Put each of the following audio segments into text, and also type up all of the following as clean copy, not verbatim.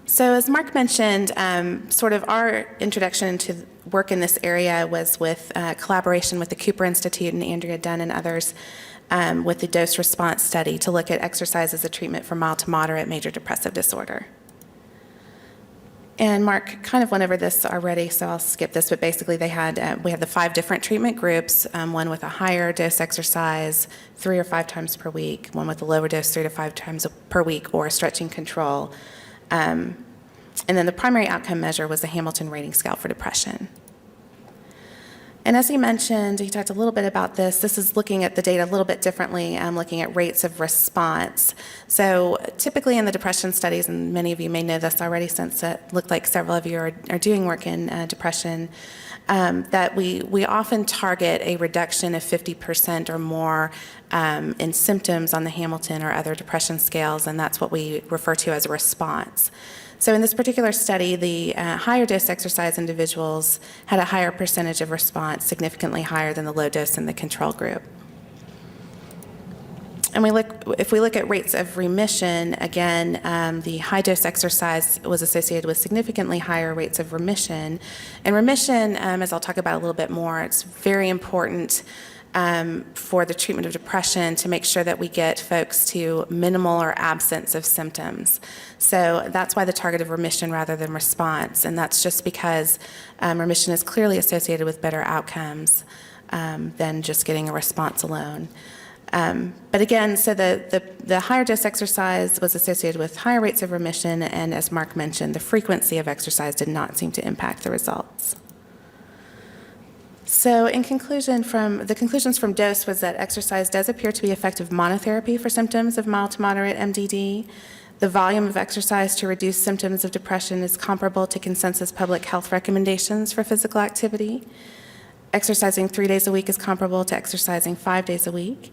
So as Mark mentioned, sort of our introduction into work in this area was with collaboration with the Cooper Institute and Andrea Dunn and others with the dose response study to look at exercise as a treatment for mild to moderate major depressive disorder. And Mark kind of went over this already, so I'll skip this, but basically we had the 5 different treatment groups, one with a higher dose exercise 3 or 5 times per week, one with a lower dose 3 to 5 times per week, or a stretching control. And then the primary outcome measure was the Hamilton Rating Scale for depression. And as he mentioned, he talked a little bit about this. This is looking at the data a little bit differently, looking at rates of response. So typically in the depression studies, and many of you may know this already since it looked like several of you are doing work in depression, that we often target a reduction of 50% or more in symptoms on the Hamilton or other depression scales, and that's what we refer to as a response. So in this particular study, the higher dose exercise individuals had a higher percentage of response, significantly higher than the low dose in the control group. And if we look at rates of remission, again, the high dose exercise was associated with significantly higher rates of remission. And remission, as I'll talk about a little bit more, it's very important for the treatment of depression to make sure that we get folks to minimal or absence of symptoms. So that's why the target of remission rather than response, and that's just because remission is clearly associated with better outcomes than just getting a response alone. But again, so the higher dose exercise was associated with higher rates of remission, and as Mark mentioned, the frequency of exercise did not seem to impact the results. So in conclusion, the conclusions from DOSE was that exercise does appear to be effective monotherapy for symptoms of mild to moderate MDD. The volume of exercise to reduce symptoms of depression is comparable to consensus public health recommendations for physical activity. Exercising 3 days a week is comparable to exercising 5 days a week.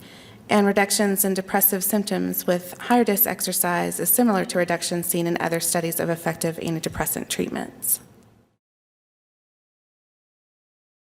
And reductions in depressive symptoms with higher dose exercise is similar to reductions seen in other studies of effective antidepressant treatments.